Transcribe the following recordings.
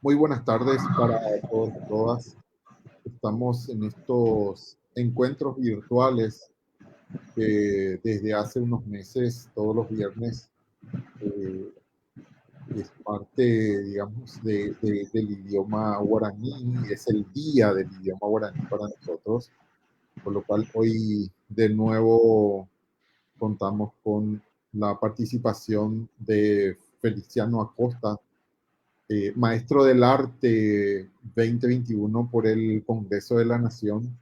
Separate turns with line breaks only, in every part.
Muy buenas tardes para todos y todas. Estamos en estos encuentros virtuales que desde hace unos meses, todos los viernes, eh, es parte, digamos, del idioma guaraní, es el día del idioma guaraní para nosotros, por lo cual hoy de nuevo contamos con la participación de Feliciano Acosta, maestro del arte 2021 por el Congreso de la Nación.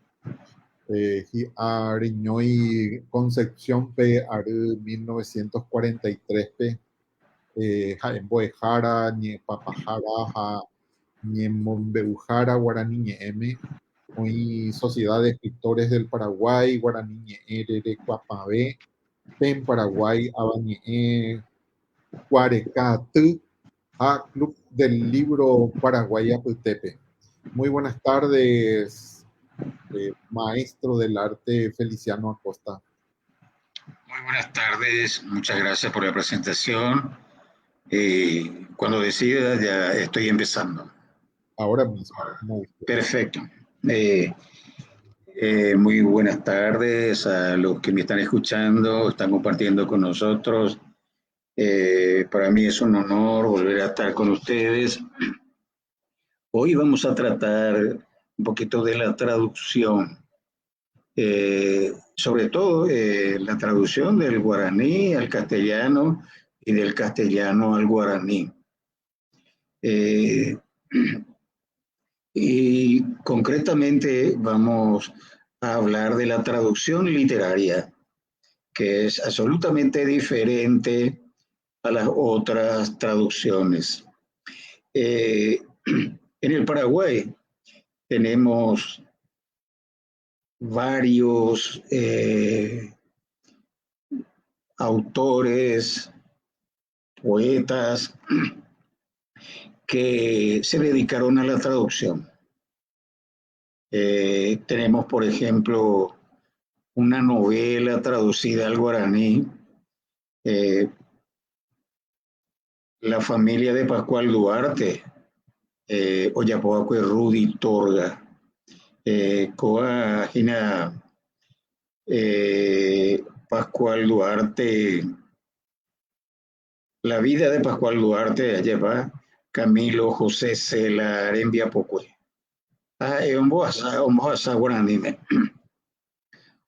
Ariñoy Concepción P. Ar 1943 P. Jaemboejara, Ñe Papajara, Ñe Mombeujara, Guaraní Ñe M. Hoy Sociedad de Escritores del Paraguay, Guaraní Ñe Erere Cuapabé, PEN Paraguay, Abañe Cuarecatú, a Club del Libro Paraguaya Putepe. Muy buenas tardes, maestro del arte Feliciano Acosta.
Muy buenas tardes, muchas gracias por la presentación. Cuando decida ya estoy empezando.
Ahora mismo, como usted.
Perfecto. Eh, muy buenas tardes a los que me están escuchando, están compartiendo con nosotros. Para mí es un honor volver a estar con ustedes. Hoy vamos a tratar un poquito de la traducción, sobre todo la traducción del guaraní al castellano y del castellano al guaraní. Eh, y concretamente vamos a hablar de la traducción literaria, que es absolutamente diferente a las otras traducciones. En el Paraguay tenemos varios autores, poetas que se dedicaron a la traducción. Tenemos, por ejemplo, una novela traducida al guaraní, La familia de Pascual Duarte, Oyapoacue Rudy Torga, Coa Gina Pascual Duarte, La vida de Pascual Duarte, lleva Camilo José Cela Arembia Pocue. Un boasa guarandine.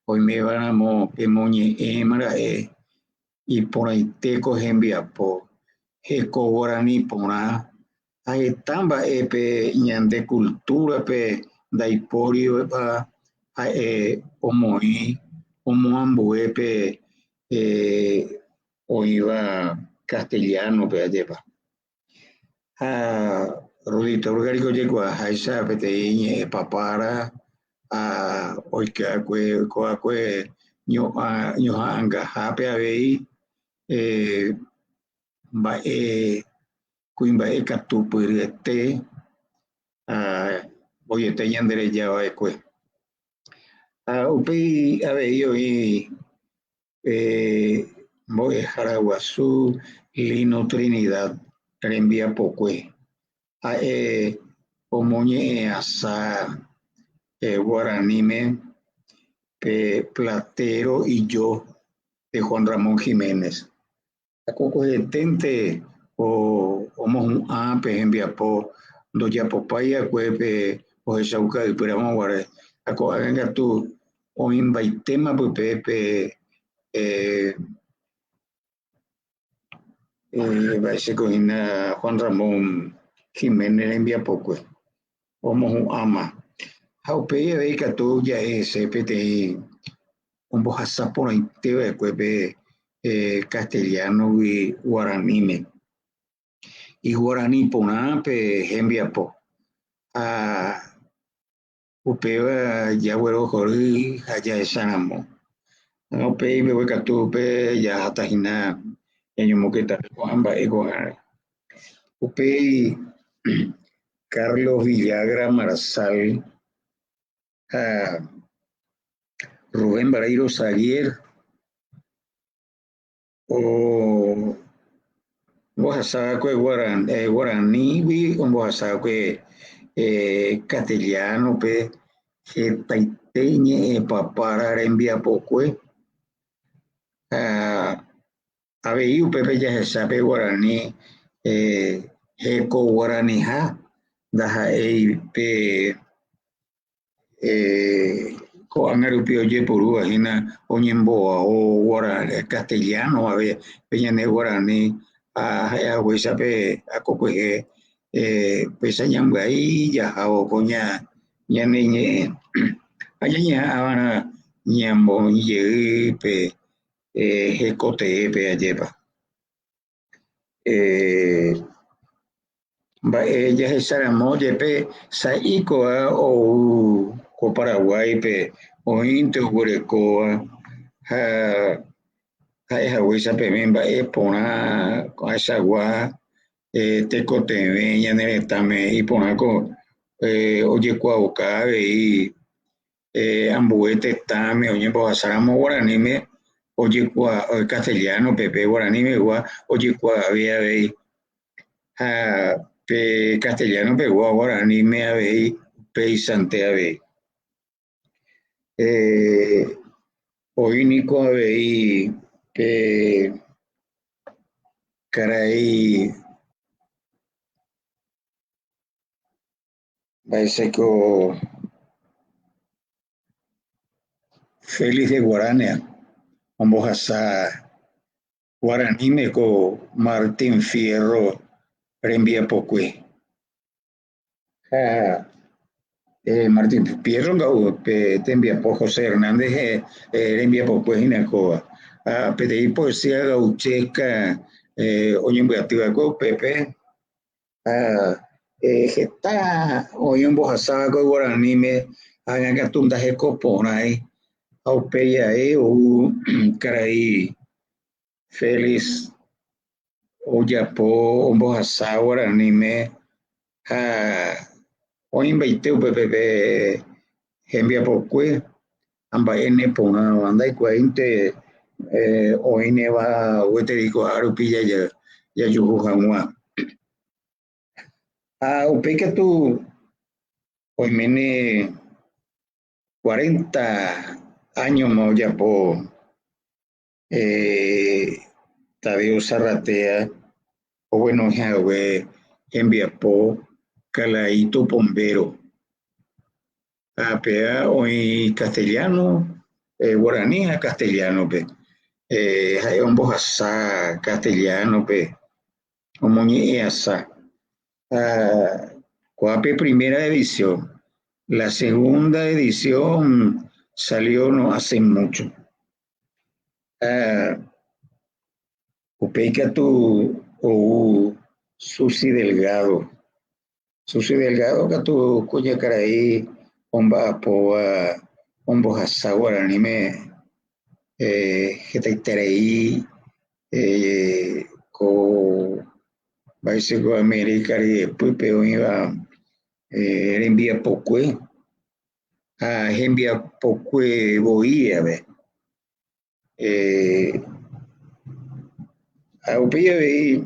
Hoy me van a mo que moñe emara y por ahí te cogen via po eco guaraní pona ahí tamba pe ñande cultura pe daiporio pa omoi omoambue pe oiva castellano pe lleva Rudito Orgánico llegó a Haisha Peteñe Papara a Oikakwe Coacue Ñohanga Hape Abei Bae Quimbae Catupurete Boyete Yandere Java Eque Upi Abei Oi Boe Jaraguazú Lino Trinidad Rembia Poque Omoñe Asa Guaranime Platero y yo de Juan Ramón Jiménez. Coco de Tente o Omos Ampe en Viapo, Doya Popaya, Cuepe, o Jesauca de Piramuare, a Coaga tú, o Invaitema Pepe, va a ser con Juan Ramón Jiménez en Viapo, Omos Ama. Haupeya de Catu ya es CPT, un bojaza por ahí te ve, Cuepe. Castellano y guaraní y guaraní pona pe hembiapo a upeva ya güero jori haya esanamo no pe me voy a tu pe ya hasta hina en moqueta cuamba ego upe Carlos Villagra Marsal a Rubén Barreiro Saguier o vos sabe guaraní, vamos sabe castellano, pe, que taiteñe, papara, envía poco, a ver, Pepe ya se sabe guaraní, eco guaraní, daha pe, ko angarupio je puru hina onyemboa o guaraní castellano, a ver, peña ne guaraní, a huesa pe, a coque, pesa ñambai, ya o coña, ya niñe, allá ahora ñambo, ye, pe, hecote, pe, lleva. Ella es Saramoye, pe, Saiko, o Paraguay, pe, o Into Gurecoa, Hawaii, pe, memba, Pona, Asagua, Tecote, Yaneretame, y Ponaco, Oye, Cuaucabe, y Ambuete, Tame, Oye, Boasaramo, Guaranime, Oye, Castellano, Pepe, Guaranime, Oye, Cuavia, pe castellano pe guaraní me habéis pe sante habéis hoy nico habéis pe caray parece que feliz de guarania vamos a sa guaraní me co Martín Fierro reenvía poque Martín Fierro te envía por José Hernández reenvía poque inacoa pedí poesía gauchesca oye voy a activar con Pepe está hoy en Bojasá con Guaraní me hagan que tú andas coponai au peia o carai feliz o Japó o Bojasá Guaraní me hoy en 20 Pepe envía poque amba ene pona anda y 40 hoy ne va o te digo arupilla ya yujujanwa o que tú hoy mene 40 años más ya por Tadeo Zarratea o bueno ya envía por Calaíto Bombero pea hoy castellano guaraní a castellano pe hay un bojasá castellano pe como ni esa Coape primera edición. La segunda edición salió no hace mucho. Upeica tu o Susi Delgado. Susi Delgado que tu cuya caraí omba poa ombo hasa guaraní me getaiterei ko Básico América y después pero iba envía poque envía poque boía ve a upía ve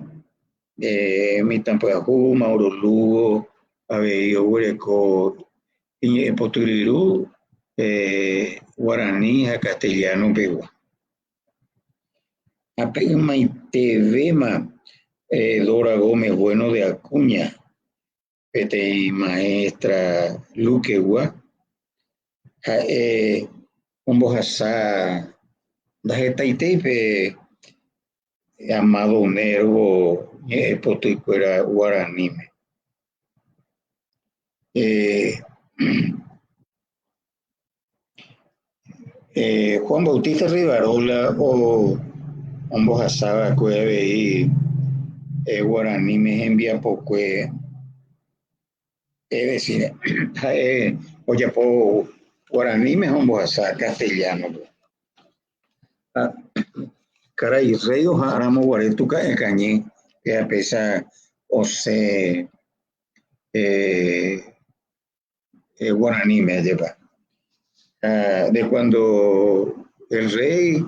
mi tampo de Mauro Lugo a ver yo hueco y poturiru guaraní a castellano pego apenas TV ma Dora Gómez Bueno de Acuña, PTI maestra Luquegua, un bojasá, Dajetaipe, Amado Nervo, Poticuera Guaranime. Juan Bautista Rivarola o un bojasá, Cueve y guaraní me envía poco es decir oye po guaraní me vamos a hacer castellano caray rey ojalá mo guaretu cañé que a pesar o se guaraní me lleva de cuando el rey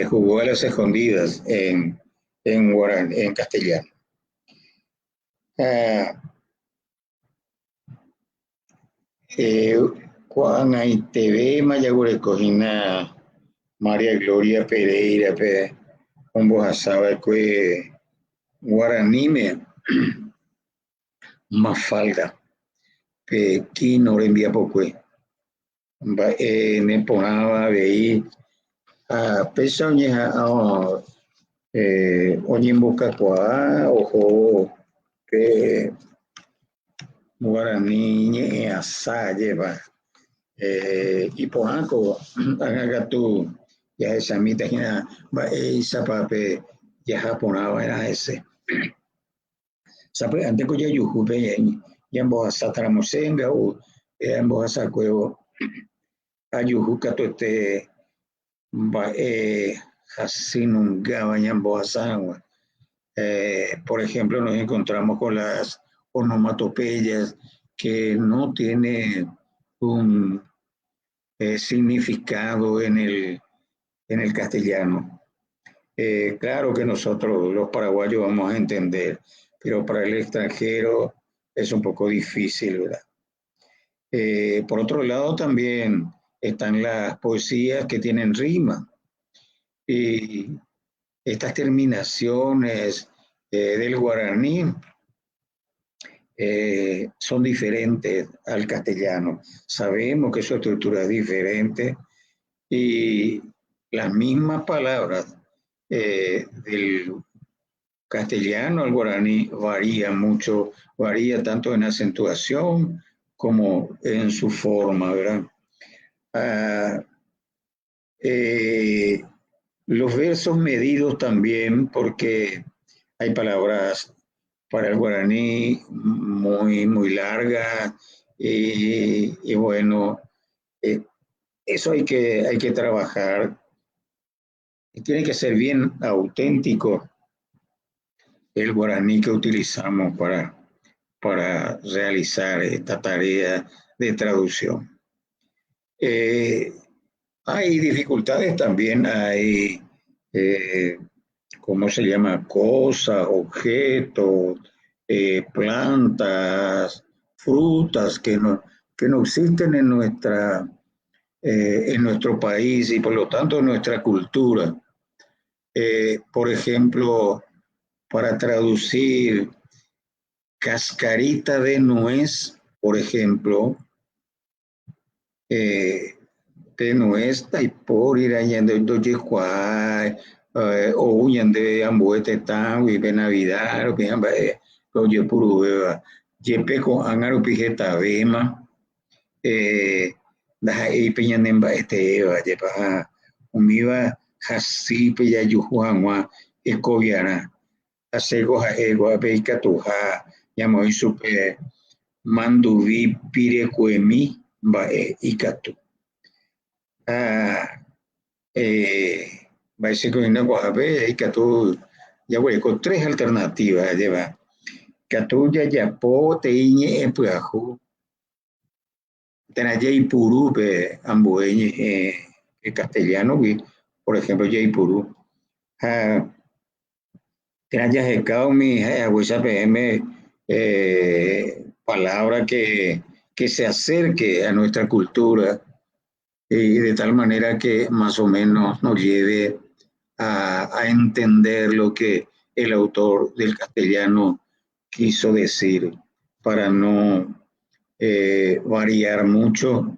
jugó a las escondidas en en castellano. Juan ahí TV Mayagüe Cojina María Gloria Pereira pe un bojasaba que guaranime Mafalda pe Kino envía poque me ponaba veí a pesa oñe boca cuá ojo que guaraní asa lleva y pojanco haga tú ya esa mitad va esa pape ya japonaba era ese sabe antes que ya yujupe ya en boa satramosenga o en boa sacuevo ayujuca to este va hasinungaba ya en boa sangua. Por ejemplo, nos encontramos con las onomatopeyas que no tienen un significado en el castellano. Claro que nosotros los paraguayos vamos a entender, pero para el extranjero es un poco difícil, ¿verdad? Por otro lado, también están las poesías que tienen rima. Y estas terminaciones del guaraní son diferentes al castellano. Sabemos que su estructura es diferente y las mismas palabras del castellano al guaraní varía mucho, varía tanto en acentuación como en su forma, ¿verdad? Los versos medidos también, porque hay palabras para el guaraní muy largas y bueno, eso hay que trabajar. Y tiene que ser bien auténtico el guaraní que utilizamos para realizar esta tarea de traducción. Hay dificultades también, hay, ¿cómo se llama? Cosas, objetos, plantas, frutas que no existen en nuestro país y por lo tanto en nuestra cultura. Por ejemplo, para traducir cascarita de nuez, por ejemplo, de nuez taipor ir allende doye cuay o yende ambuete tan y benavidad o bien lo ye puru yepe con angaro pijeta bema da e peñanen ba va yepa umiva hasi pe ya yujuanwa escoviana asego ha ego abeika tuja llamo supe manduvi pire cuemi ba ikatu básicamente y Catu ya voy con tres alternativas lleva Catu ya yapo te iñe en puajú tenaya Ipurú ambueñe castellano por ejemplo ya Ipurú tenaya jecao mi agüisa pm palabra que se acerque a nuestra cultura y de tal manera que más o menos nos lleve a entender lo que el autor del castellano quiso decir para no variar mucho.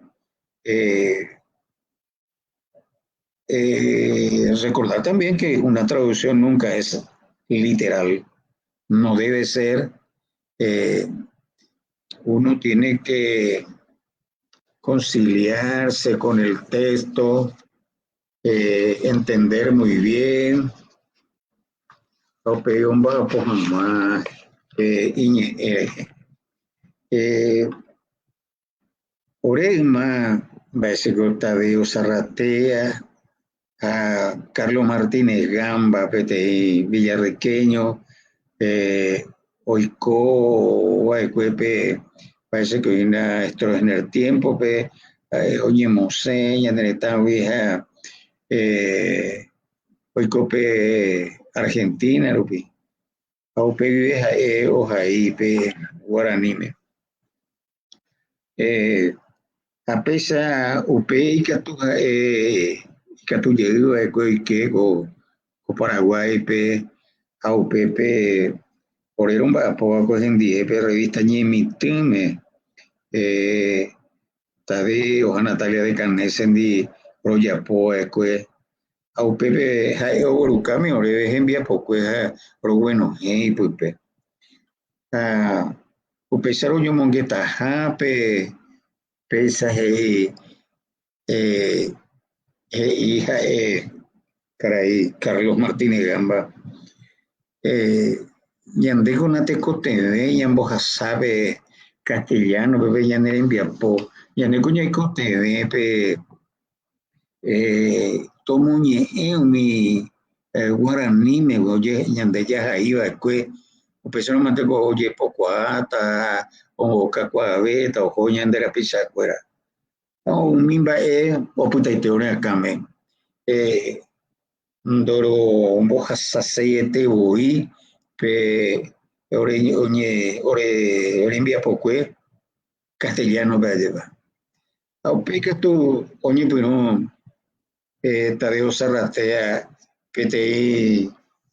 Recordar también que una traducción nunca es literal, no debe ser. Uno tiene que conciliarse con el texto, entender muy bien. Oregma, Básico Tadeo Zarratea, a Carlos Martínez Gamba, PTI Villarrequeño, Oico, Guaycuepe, parece que hoy esto es en el tiempo, oye, Mosé, ya en el vieja, Oicope, Argentina, rupi. Aupe vive ojaí, pe guaranime. Apesa upe ikatu lleva que go Paraguay pe aupe pe por un poco en die pe revista ñemi teme tadi o Natalia de Cannes en di roya po que aupe pe hai orukami ore envia poco pro bueno hey pupe upe saro yo mongueta ha pe pesa hey hija caray Carlos Martínez Gamba yandejo nate cote yambo sabe castellano bebé yanere enviapo yaneco ñeco te pe tomo ñe mi guaraní me oye yande ya iba que persona mantengo oye poco ata o cacuaveta o joñandera pisa fuera no mimba o puta y teoría came ndoro mboja saseyete boi pe ore envia poco castellano va a llevar aupeca tu oñe pero Tadeo Sarratea que te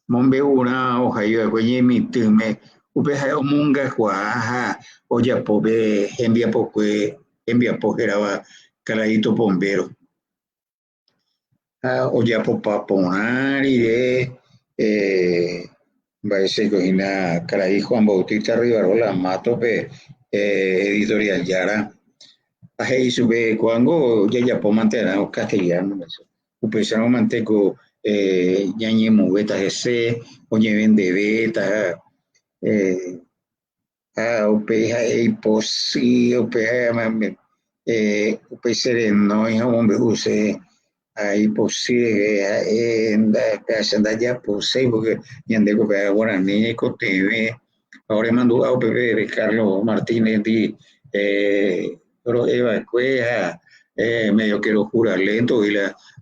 mombe una hoja yo de mi tume upeja omunga cuaja oya pobe envia poquera caladito bombero oya popa ponar y de va a ser cocina caladí Juan Bautista Rivarola Mato pe editorial Yara ahí sube cuando ya po mantener castellano eso upesano manteco ñañe mubeta ese oñe vende beta upeja posi upeja upe sereno y hombre use ahí posible anda ya posee porque ñande ko pe guaraní ko tv ahora mandó a pepe de Carlos Martínez di pero Eva Cueja medio que lo jura lento y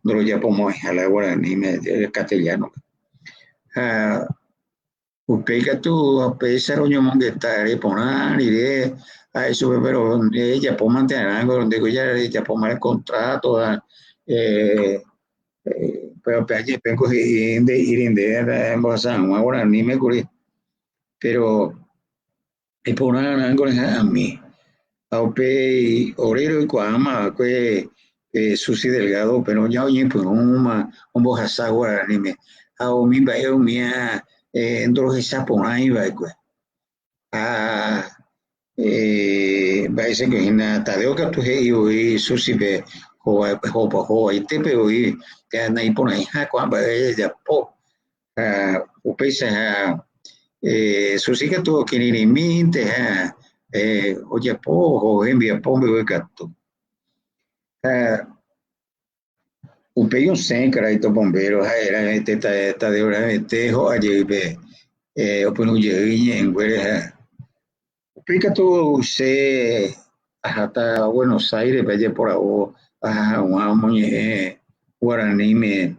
no lo llamamos a la guaraní castellano upeka tu pesa roño mongetare ponar y de a eso pero ella po mantener algo donde ya po mal contrato pero allí penco de ir de embosar ahora ni me curé pero y poner algo a mí aupe orero y cuama que Susi Delgado pero ya oye pues un bojasa guaraní me a mi bayo mía endro esa ponai va pues parece que en Tadeo que tu y Susi be ho y te pero y ya na ponai ha kwa ba ya po upesa Susi que tu que ni minte oye po o envia po me gato upeyo sen caraito bombero era esta de hora tejo allí be opino ye en güere upica tu se hasta Buenos Aires vaya por ahí una moñe guaraní me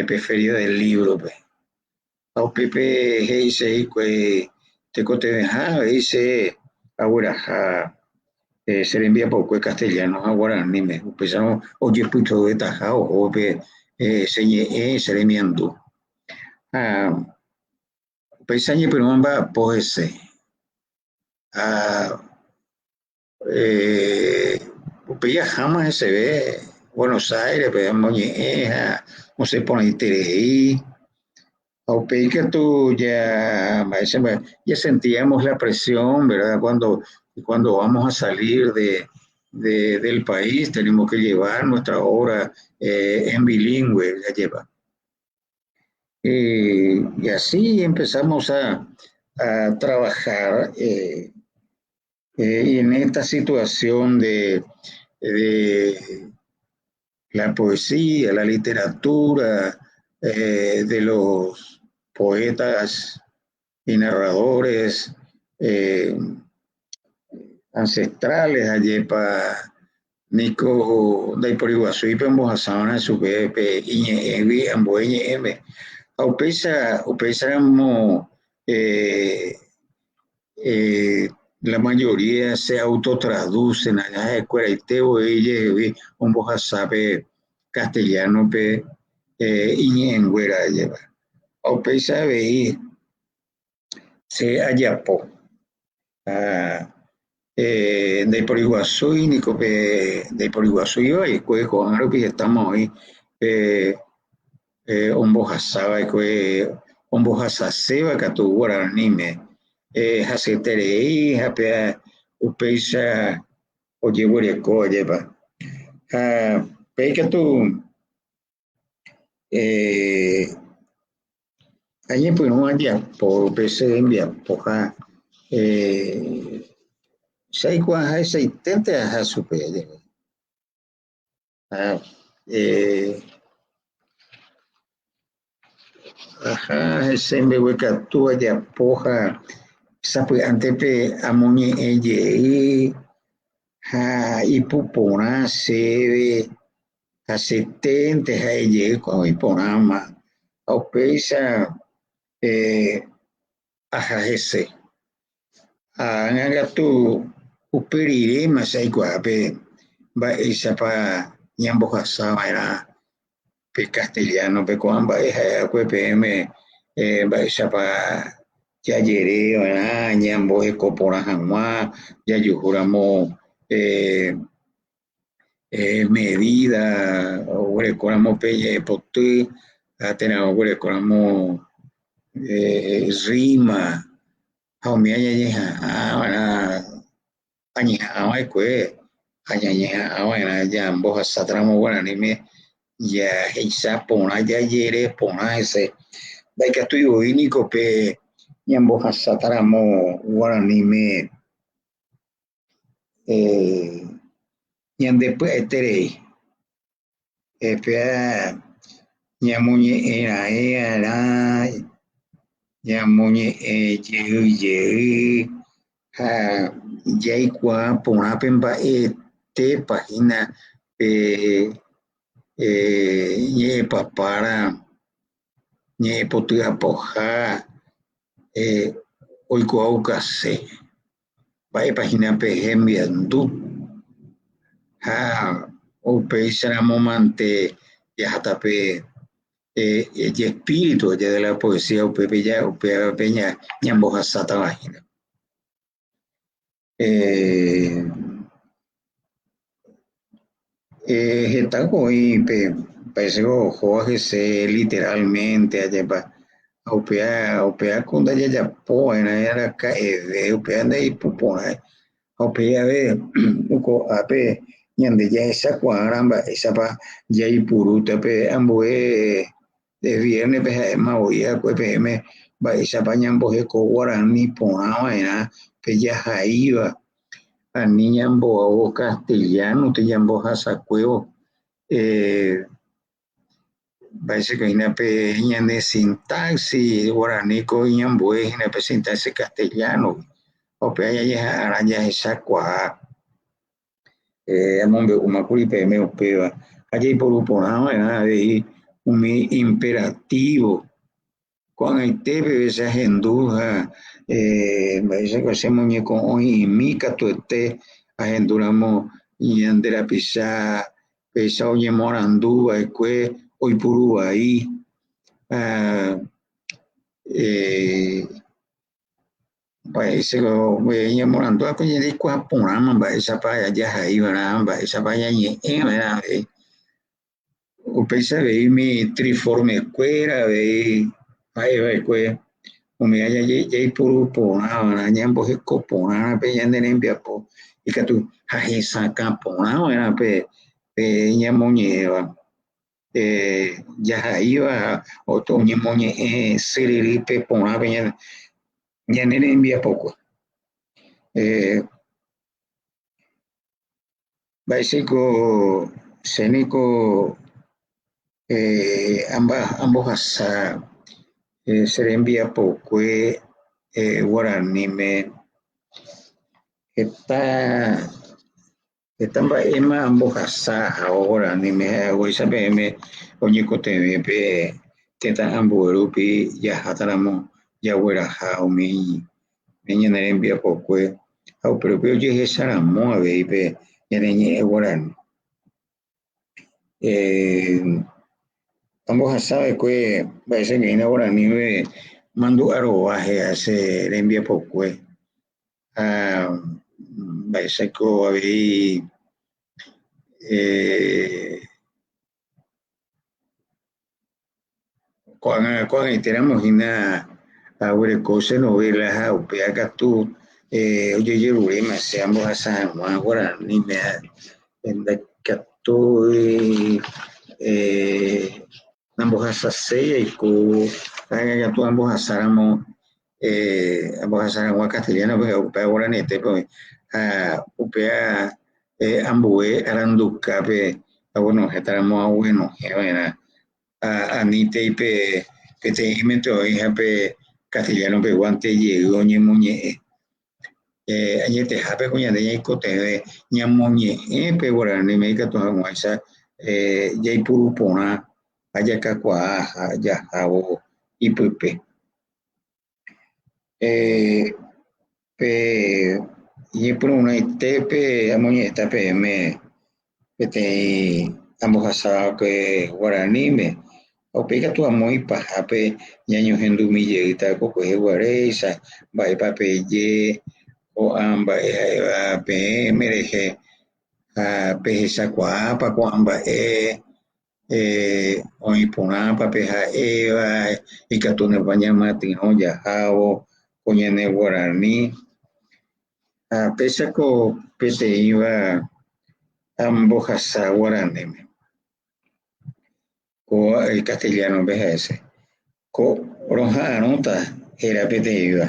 preferida del libro pues au pepe heise que te cote deja dice ahora se le envía poco castellano a guaraní me empezaron oye puto de tajao o pe se le enviando paisaje pero no va poese ya jamás se ve Buenos Aires pero moñeja no se pone interés ahí o que tú ya sentíamos la presión verdad cuando vamos a salir del país tenemos que llevar nuestra obra en bilingüe la lleva y así empezamos a trabajar y en esta situación de la poesía, la literatura, de los poetas y narradores ancestrales, allí para Nico de Poriguazú y Pembojasana, su pepe, Iñe, Amboeñe, Pensamos, la mayoría se autotraducen a las escuelas y te voy un boja sabe castellano pe y en güera lleva. O pesa ve se ayapo. De por Iguazú y Nicope de por Iguazú y pues con algo que estamos hoy un bojasaba y que un bojasaseba que tu guaranime haceterei hapea upeisa oye huereco lleva pe que tu allí pues no haya por pese envia poja sei qua hai sei tente a super ajá, sembe hueca tú allá poja, sabe ante pe amoni eye, ha ipupona sebe, a 70 ha eye con iponama, au peisa, ajá ese, a ngaga tu uperire masai guape, ba isa pa nyambo hasama era, pe castellano, pe cuamba es PM, pa ya yere, ñambo copora jamás, ya yujuramos medida, o recoramos pelle potu, tenemos recoramos rima, haumia ya wana añeja awa kue, añeja awa ya ambo satramo guaranime ya heisa pona ya yere pona ese da que estoy único pe nyambo hasataramo guarani me nyande pe etere pe nyamunye era nyamunye ye ha ya kwa pona pemba te página pe ye papara nye potu apoja oiko aukase vai página PGM andu ha o peisara momante ya hasta pe y espíritu ya de la poesía o pepe ya o peña ñambo hasata página está hoy parece que Jorge se literalmente allá opea kunda ya po era ka opea de pupona opea de uko ape nyande ya esa cuaramba esa pa ya ipuruta pe amboe de viernes pe ma oía pues pm ba esa pa nyambo he ko guarani pona vaina pe ya jaiba a niña ambo castellano te nyambo hasa cuevo parece que una peña de sintaxis guaraníco y ñambué una pe sintaxis castellano o pe ya araña esa cua amombe umakuri pe me opeva allí por upona era de un imperativo con el tepe esa genduja parece que ese muñeco hoy mica tu este agenduramos y andera pisa pesa oye morandúa escue hoy puru ahí parece que ya morandúa con ya de cuapunama va esa para ya ahí va esa para ya ¿verdad? O pesa ve mi triforme escuela ve ahí va escuela o me haya ya puru pona nyambo he kopona pe ya de nembia po y que tu haje saca pona era pe nyamo nyeva ya iba otro ñemoñe seriripe pona peña ya nene envía poco básico cénico ambos hasta se envía poco guaraní me están ambos hasta ahora ni me hago esa pm oñico te pe teta ambuerupi yahataramo yagueraha umi meñanarembia pokue au pero oye esaramo a veipe ñareñe guarani ambos sabe que parece que ahora nive mando arobaje hace rembia pokue parece que habí cuando enteramos ina ahora cosa novelas a upea tu oye yerurema se ambos asan ahora ni me en la capto ambos asaseya y ku haga tu ambos asáramos ambos asáramos castellano pues upea ahora nete pues upea ambue aranduca pe bueno estaremos a bueno era anite y pe que te invento hija pe castellano pe guante llegó ni muñe añe te jape cuña de ñai cote de ñamoñe pe guarani me ka to hamuasa yai puru pona allá cacua ya jabo y pepe pe y por una tepe amoñe esta pe me te ambos asado que guarani me o pega tu amoi pajape ñaño hendu mi lleguita coco guaresa vai pape ye o amba pe mereje a peje sakwa pa ko amba o ipona pa peja eva y katune baña mati no ya jabo coñene guarani a pesa ko pete iba ambos hasa guarani ko el castellano veja ese ko roja anota era pete iba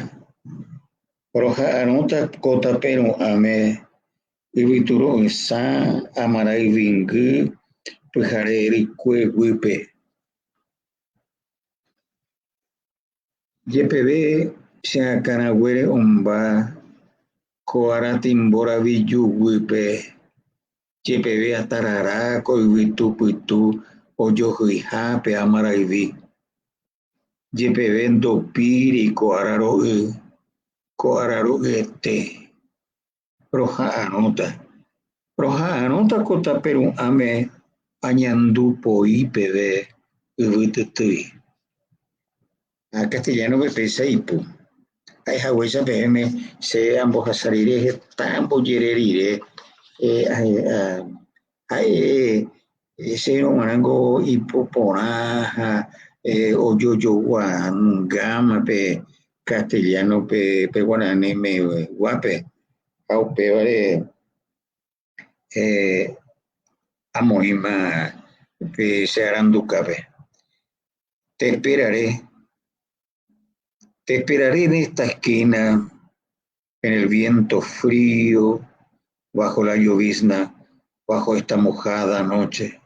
roja anota kota pero ame ibituro sa amarai vingu pujareri kue guipe YPB se acanagüere omba coaratimbora villu guipe YPB atarara coivitu puitu oyohuija pe amaraivi YPB ndopiri coararo este roja anota cota peru ame añandu poipebe ivitutui a castellano me pesa ipu hay hawesa pm se ambos asarire tambo yererire hay ese no manango ipu pona oyoyo gama pe castellano pe guarani me guape au peore amoima pe se harán ducape te esperaré en esta esquina, en el viento frío, bajo la llovizna, bajo esta mojada noche.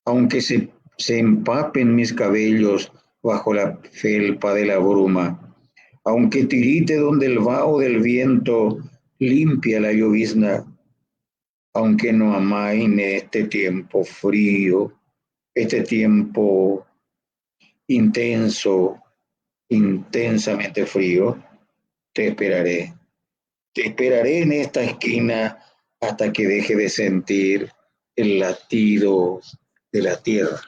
Aunque se empapen mis cabellos bajo la felpa de la bruma, aunque tirite donde el vaho del viento limpia la llovizna, aunque no amaine este tiempo frío, este tiempo intenso, intensamente frío, te esperaré. Te esperaré en esta esquina hasta que deje de sentir el latido de la tierra.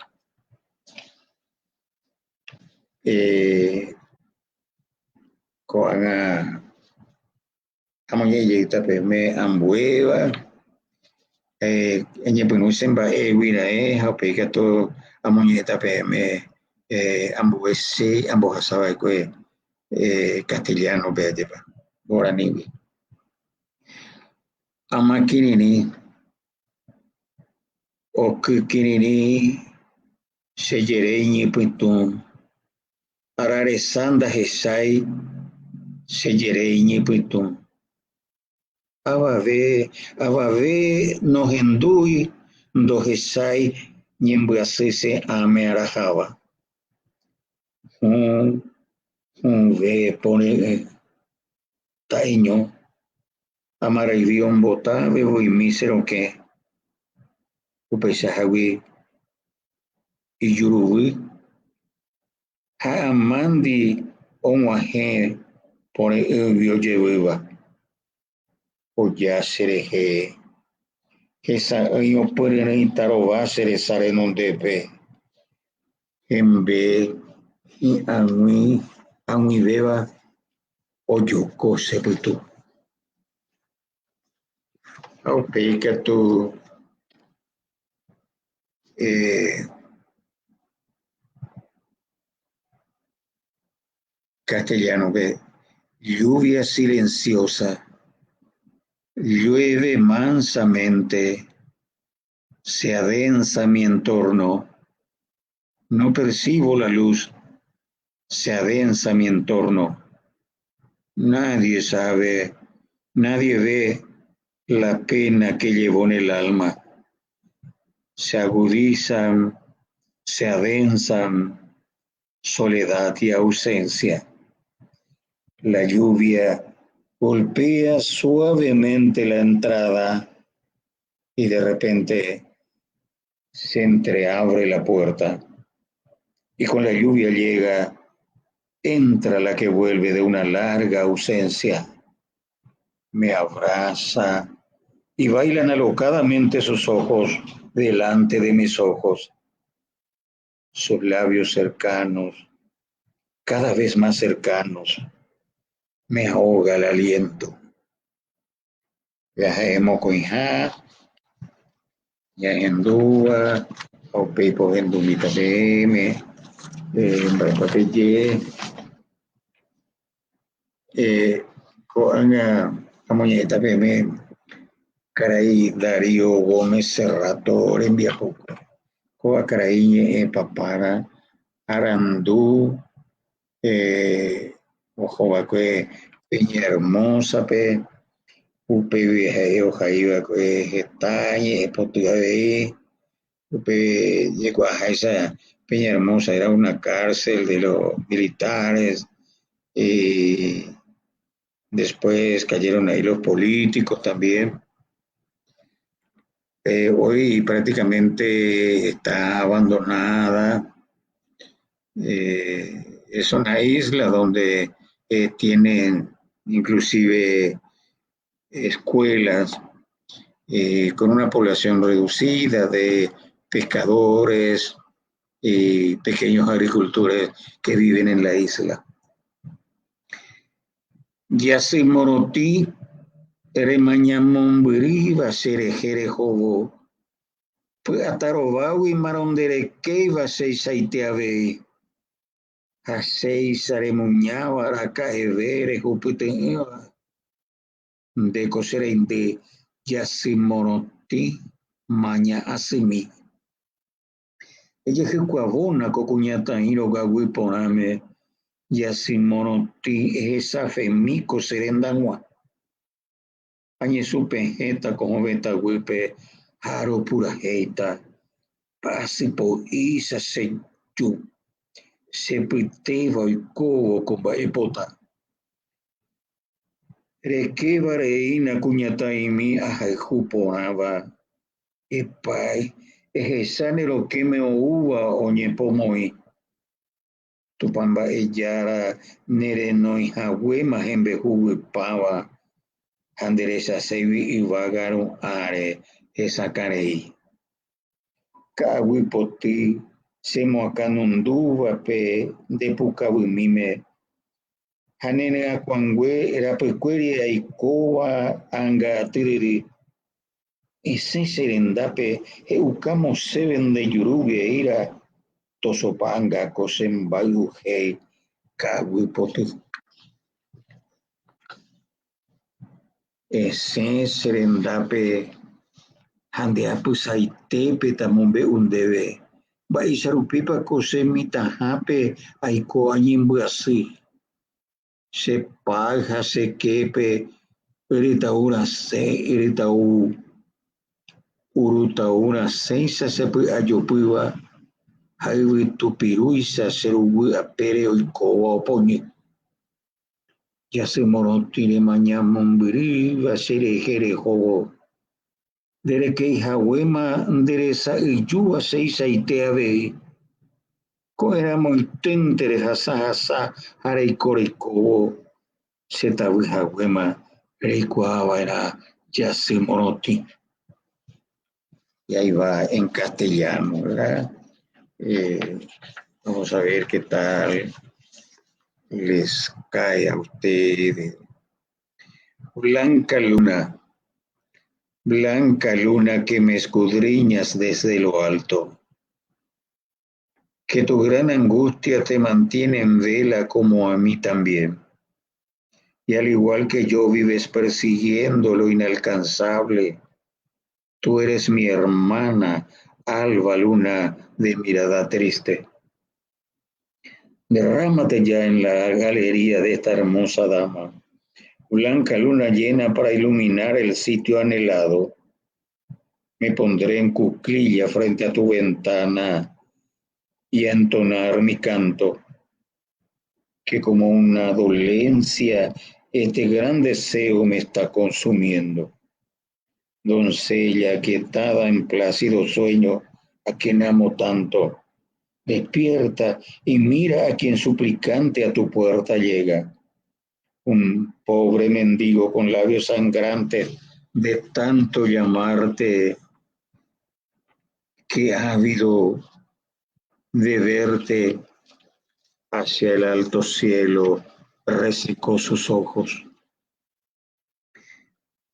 Con amoñeita me ambueva en yepunusen ba wina hapeka to amoñeta me ambuese ambojasaba castellano beatepa guarani amakinini o kikinini se yereñi puitum arare sanda jesai se yereñi puitum abave no hendui do jesai ñembyasýse ame araháva ve pone taíño amaraivi ombota voimísero que upeichahágui ijuruvy Amandi onwaje por el lleva o ya sereje que yo pueden estar o va a ser en un DP en B y a mí beba o yo cose tú o que tú castellano ve lluvia silenciosa llueve mansamente se adensa mi entorno no percibo la luz se adensa mi entorno nadie sabe nadie ve la pena que llevó en el alma se agudizan se adensan soledad y ausencia la lluvia golpea suavemente la entrada y de repente se entreabre la puerta y con la lluvia llega, entra la que vuelve de una larga ausencia, me abraza y bailan alocadamente sus ojos delante de mis ojos, sus labios cercanos, cada vez más cercanos, me ahoga el aliento. Viajemos con hija, ya en dua, o pepo en dumita beme, papeye, con amoñeta beme, caray Darío Gómez Serrator en viajo, coa caray papara, arandú, ojo que Peña Hermosa pe, upe vieja ojaiva que estañe, potuave, upe llegó a esa Peña Hermosa era una cárcel de los militares y después cayeron ahí los políticos también. Hoy prácticamente está abandonada. Es una isla donde tienen inclusive escuelas con una población reducida de pescadores y pequeños agricultores que viven en la isla. Yasi Morotí, Eremañamón Biriba, Serejere Jobo, Atarobawi Marondere Keiva, Seisaiteave, Hasei Saremuñaba, Aracaevere, Jupiteneva, de Coserente, Yasi Morotí, Maña Asimi. Ella es Cuabona, Cocuñata, Hirogawi Poname, Yasi Morotí, esa Femico Serendangua. Añe su pejeta como beta huipe, haro pura heita, pasi po isa se yu, se piteva y cobo con baepota. Requeba reina cuñata y mi ajajuponaba, y pai, ejesane lo que me uva oñe pomoi. Tupamba ellara nere no hijagüema en bejugue pava. Anderesa sevi y vagaron are esa carei. Kawi poti se moacanunduva pe de pucabumime. Hanene acuangüe era pecueria y coa anga tiriri. Ese serendape eucamo seven de yurugue ira tosopanga cosen bayu hei kawi poti. Ese serendape handeapu saitepe tamombe undebe. Baisarupipa kose mitahape aiko anyimbuasi. Se paja se kepe iritaura se iritau urutaura seisa sepu ayopuiwa haiwi tupiruisa seruwi apere oikoa oponi. Ya se morotire mañana mombiri va ser ejere jogo. Dere que hawema endereza y yuva seisa y teave. Éramos intenteres hasa hareikoreiko zetabujahuema reikuaba era yasimoroti. Y ahí va en castellano, ¿verdad? Vamos a ver qué tal les cae a ustedes. Blanca luna que me escudriñas desde lo alto, que tu gran angustia te mantiene en vela como a mí también, y al igual que yo vives persiguiendo lo inalcanzable. Tú eres mi hermana, alba luna de mirada triste. Derrámate ya en la galería de esta hermosa dama, blanca luna llena para iluminar el sitio anhelado. Me pondré en cuclilla frente a tu ventana y a entonar mi canto, que como una dolencia este gran deseo me está consumiendo. Doncella quietada en plácido sueño, a quien amo tanto, despierta y mira a quien suplicante a tu puerta llega. Un pobre mendigo con labios sangrantes de tanto llamarte, que ávido de verte hacia el alto cielo, resecó sus ojos.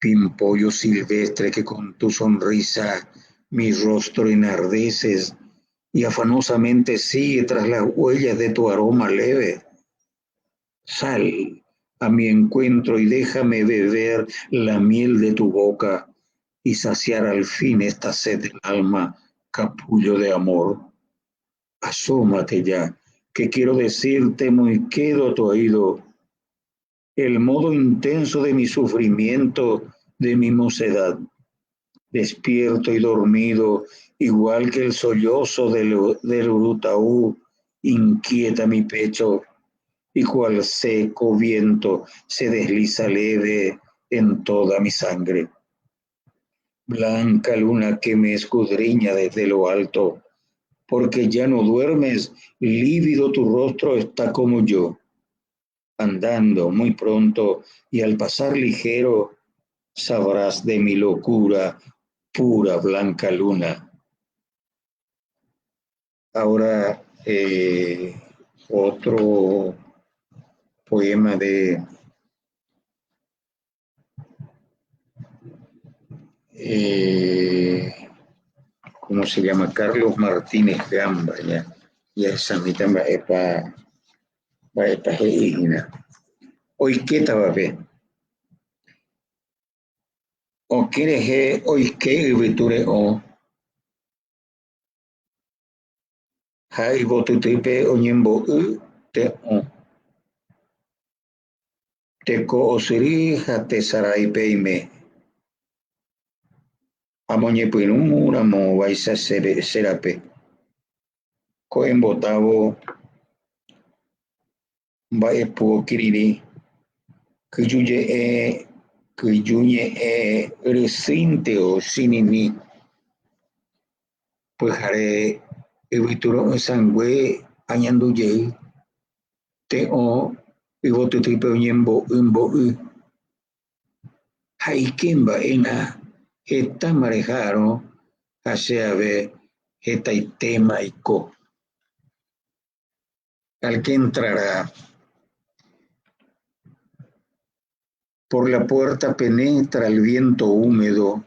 Pimpollo silvestre que con tu sonrisa mi rostro enardeces y afanosamente sigue tras las huellas de tu aroma leve. Sal a mi encuentro y déjame beber la miel de tu boca y saciar al fin esta sed del alma, capullo de amor. Asómate ya, que quiero decirte muy quedo a tu oído el modo intenso de mi sufrimiento, de mi mocedad. Despierto y dormido, igual que el sollozo del urutaú, inquieta mi pecho, y cual seco viento se desliza leve en toda mi sangre. Blanca luna que me escudriña desde lo alto, porque ya no duermes, lívido tu rostro está como yo. Andando muy pronto y al pasar ligero, sabrás de mi locura, pura blanca luna. Ahora otro poema de ¿cómo se llama? Carlos Martínez Gamba, ya. Y esa mitad va a estar hoy qué estaba bien. O quieres hoy qué viture o hai botutepe o ñembo te o te ko osiri hate sarai peime. Amoñe puinumura mo vaisa serape. Ko embotavo va puo kiriri. Kuyuñe resinte o sinini. Pues haré evituro sangüe añanduye te o y botutepe o ñembo imbo haikemba ena esta marejaro hacia ver esta tema y co al que entrará por la puerta penetra el viento húmedo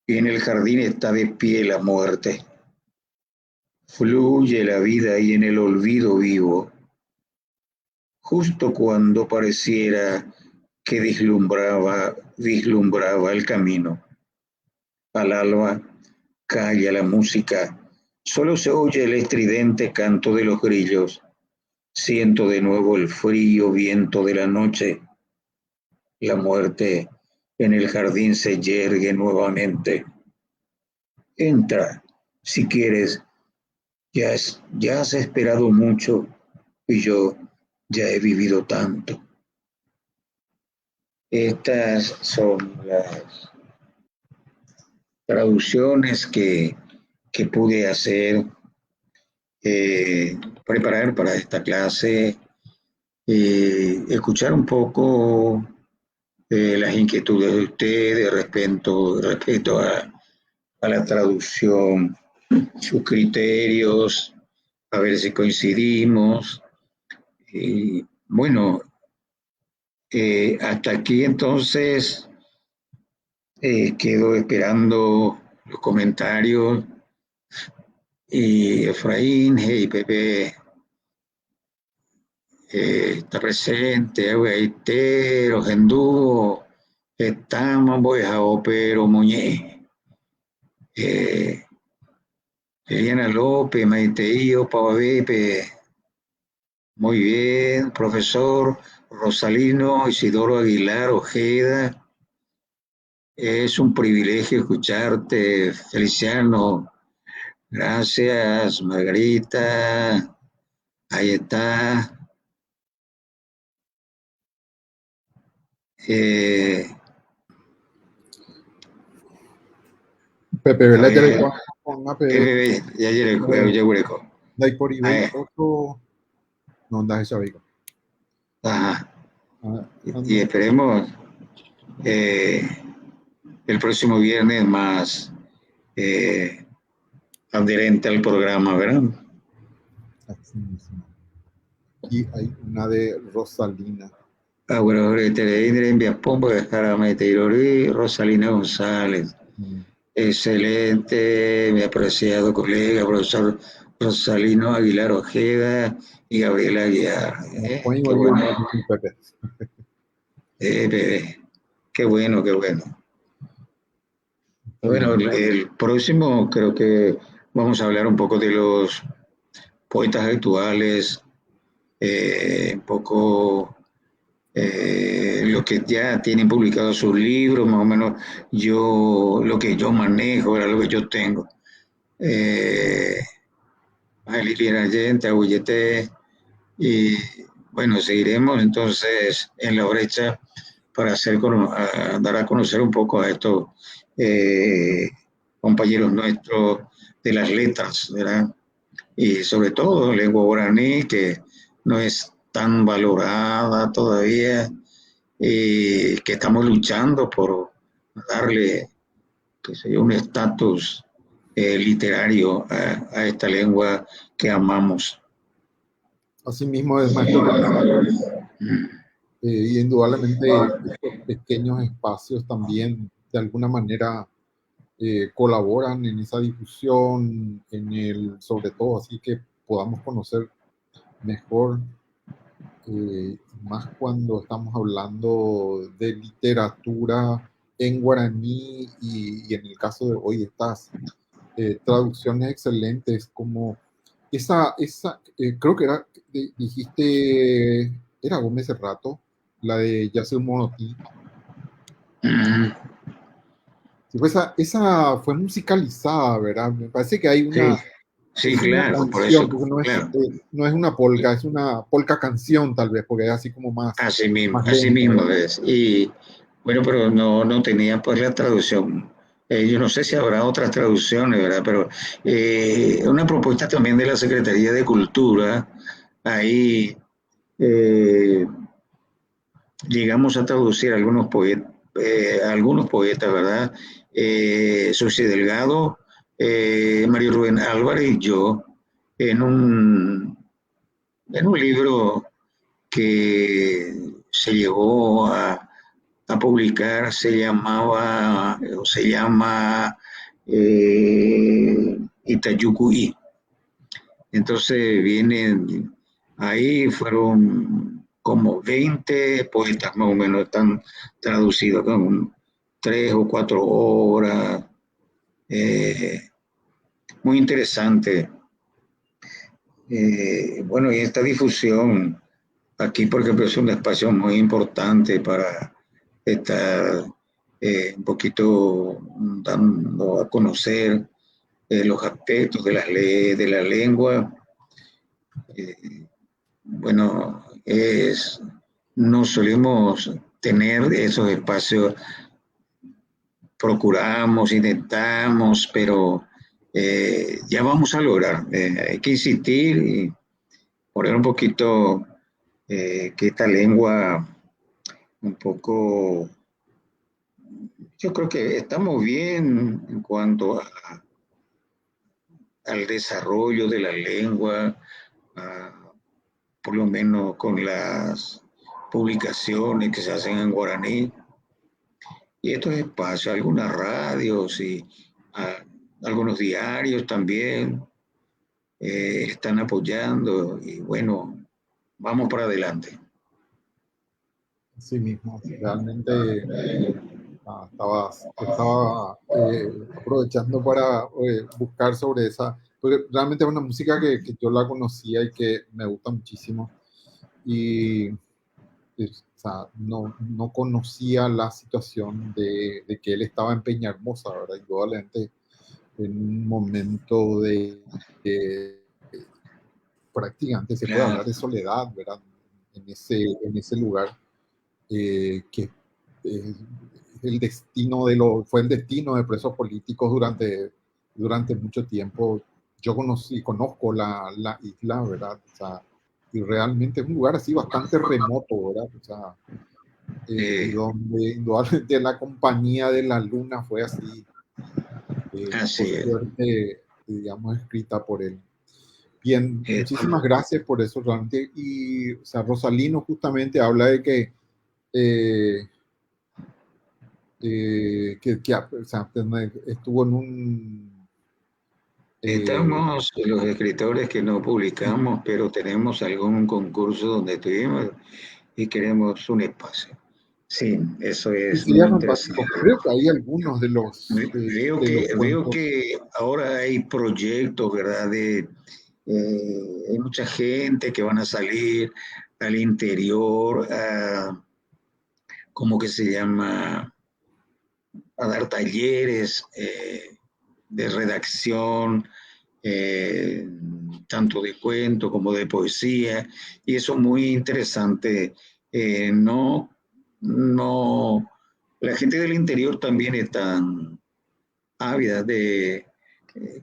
y en el jardín está de pie la muerte. Fluye la vida y en el olvido vivo, justo cuando pareciera que vislumbraba el camino. Al alba calla la música, solo se oye el estridente canto de los grillos. Siento de nuevo el frío viento de la noche. La muerte en el jardín se yergue nuevamente. Entra, si quieres. Ya has esperado mucho y yo ya he vivido tanto. Estas son las traducciones que pude hacer preparar para esta clase, escuchar un poco las inquietudes de ustedes respecto a la traducción, sus criterios, a ver si coincidimos. Bueno, hasta aquí entonces quedo esperando los comentarios. Y Efraín, y Pepe está presente, Aguaitero, Gendú, estamos, Boyajao, pero Muñe, Liliana López, Maiteío, Pavabepe, muy bien, profesor Rosalino Isidoro Aguilar Ojeda, es un privilegio escucharte, Feliciano, gracias, Margarita, ahí está.
Pepe Vela ya le con
ya llegó.
Dai por eBay otro no anda esa viga.
Ajá. Y esperemos el próximo viernes más adherente al programa, ¿verdad?
Así mismo. Y hay una de Rosalina.
Bueno, Rosalina González. Excelente, mi apreciado colega, profesor Rosalino Aguilar Ojeda y Gabriela Aguiar. Qué bueno. Qué bueno, qué bueno. Bueno, el próximo creo que vamos a hablar un poco de los poetas actuales, un poco los que ya tienen publicados sus libros, más o menos lo que yo manejo, era lo que yo tengo. Liliana Allende, Aguillete, y bueno, seguiremos entonces en la brecha para dar a conocer un poco a estos compañeros nuestros de las letras, ¿verdad? Y sobre todo lengua guaraní, que no es tan valorada todavía, y que estamos luchando por darle, qué sé yo, un estatus literario a esta lengua que amamos.
Asimismo es, maestro. Y indudablemente estos pequeños espacios también de alguna manera colaboran en esa difusión, sobre todo así que podamos conocer mejor, más cuando estamos hablando de literatura en guaraní y en el caso de hoy estas traducciones excelentes como esa creo que dijiste, era Gómez Cerrato, la de Yasser Monotí. Sí, pues esa fue musicalizada, ¿verdad? Me parece que hay una...
Sí, claro,
canción,
por eso,
no es,
claro.
No es una polka, es una polka canción tal vez, porque es así como más...
Así mismo,
más
así
lenta,
mismo
¿verdad?
es. Y bueno, pero no tenía pues la traducción. Yo no sé si habrá otras traducciones, ¿verdad? Pero una propuesta también de la Secretaría de Cultura, ahí llegamos a traducir algunos poetas, ¿verdad? Susi Delgado, Mario Rubén Álvarez y yo, en un libro que se llegó a publicar, se llama Itayucuí. Entonces ahí fueron como 20 poetas más o menos, están traducidos con 3 o 4 horas. Muy interesante. Bueno, y esta difusión aquí, por ejemplo, es un espacio muy importante para estar un poquito dando a conocer los aspectos de la lengua. Bueno, no solemos tener esos espacios, procuramos, intentamos, pero ya vamos a lograr. Hay que insistir y poner un poquito que esta lengua un poco, yo creo que estamos bien en cuanto al desarrollo de la lengua, por lo menos con las publicaciones que se hacen en guaraní. Y estos espacios, algunas radios y algunos diarios también están apoyando y bueno, vamos para adelante.
Así mismo, realmente estaba aprovechando para buscar sobre esa, porque realmente es una música que yo la conocía y que me gusta muchísimo. Y o sea, no conocía la situación de que él estaba en Peñahermosa, ¿verdad? Indudablemente en un momento de prácticamente se puede
Claro,
hablar de soledad, ¿verdad? En ese lugar, que eh, fue el destino de presos políticos durante mucho tiempo. Yo conozco la isla, ¿verdad? O sea, y realmente es un lugar así bastante remoto, ¿verdad? O sea, y donde indudablemente la compañía de la luna fue así, por
así es.
suerte, digamos, escrita por él. Bien,
Eh,
muchísimas gracias por eso realmente. Y, o sea, Rosalino justamente habla de que, eh, o sea, estuvo en un...
Estamos los escritores que no publicamos, pero tenemos algún concurso donde estuvimos y queremos un espacio. Sí, eso
y
es muy
sería
interesante.
fantástico. Creo que hay algunos de los
Veo
cuentos.
que ahora hay proyectos, ¿verdad? Hay mucha gente que van a salir al interior, ¿cómo que se llama? A dar talleres de redacción, eh, tanto de cuento como de poesía, y eso es muy interesante. No, no, la gente del interior también está ávida de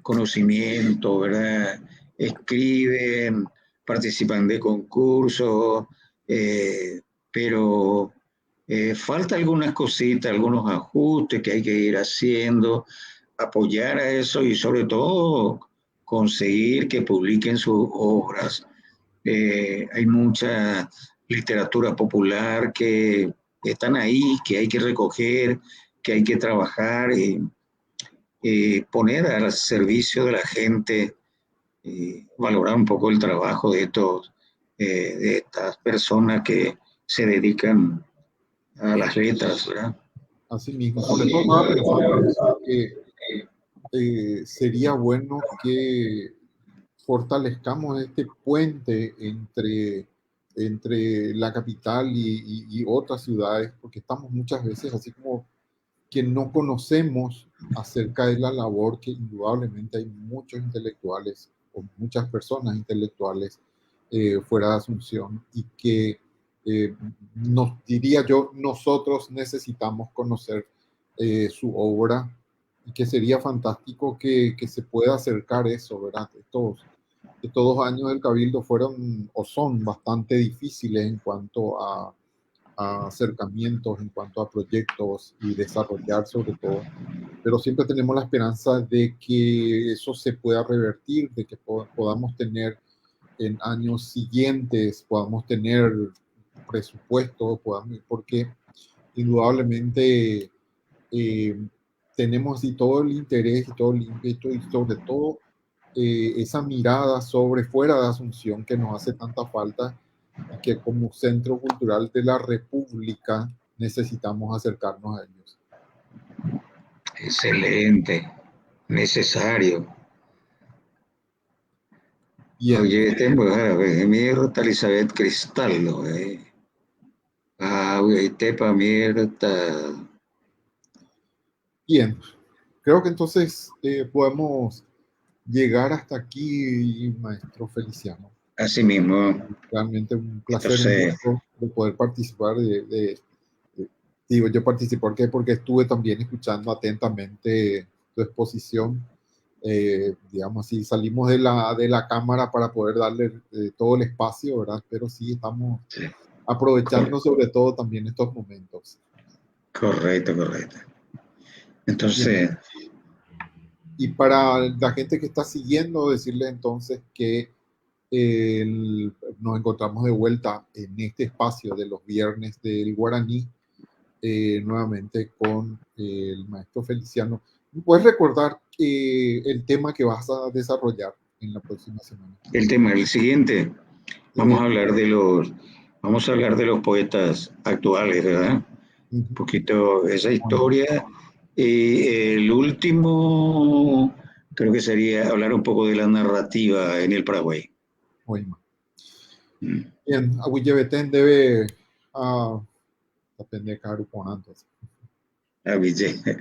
conocimiento, ¿verdad? Escriben, participan de concursos, pero falta algunas cositas, algunos ajustes que hay que ir haciendo, apoyar a eso y sobre todo conseguir que publiquen sus obras. Hay mucha literatura popular que están ahí, que hay que recoger, que hay que trabajar y poner al servicio de la gente y valorar un poco el trabajo de estas personas que se dedican a las letras, ¿verdad?
Así mismo, por eso estaba pensando en eso, que sería bueno que fortalezcamos este puente entre la capital y otras ciudades, porque estamos muchas veces así como que no conocemos acerca de la labor que indudablemente hay muchos intelectuales o muchas personas intelectuales fuera de Asunción y que nos diría yo, nosotros necesitamos conocer su obra y que sería fantástico que se pueda acercar eso, ¿verdad? Estos 2 años del Cabildo fueron o son bastante difíciles en cuanto a acercamientos, en cuanto a proyectos y desarrollar sobre todo, pero siempre tenemos la esperanza de que eso se pueda revertir, de que podamos tener en años siguientes, podamos tener presupuesto, porque indudablemente eh, tenemos y todo el interés y todo el ímpetu y sobre todo esa mirada sobre fuera de Asunción que nos hace tanta falta y que como centro cultural de la República necesitamos acercarnos a ellos.
Excelente, necesario.
Bien,
Oye, tengo a ver, Mirta Elizabeth Cristaldo, Tepa Mirta,
bien. Creo que entonces podemos llegar hasta aquí, maestro Feliciano.
así mismo.
Realmente un placer, un
Entonces,
gusto de poder participar digo yo participar porque estuve también escuchando atentamente tu exposición digamos así, salimos de la cámara para poder darle todo el espacio, ¿verdad? Pero sí estamos
Sí.
aprovechando sobre todo también estos momentos.
Correcto, correcto. Entonces,
y para la gente que está siguiendo, decirle entonces que nos encontramos de vuelta en este espacio de los viernes del Guaraní, nuevamente con el maestro Feliciano. ¿Puedes recordar el tema que vas a desarrollar en la próxima semana?
el siguiente, vamos a hablar de los poetas actuales, ¿verdad? Un poquito esa historia. Y el último, creo que sería hablar un poco de la narrativa en el Paraguay.
Bien, Aguillebeten debe depende de cada grupo antes.
A Vicente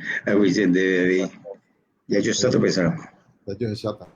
debe. Ya yo estaba pensando.
Ya yo ya está.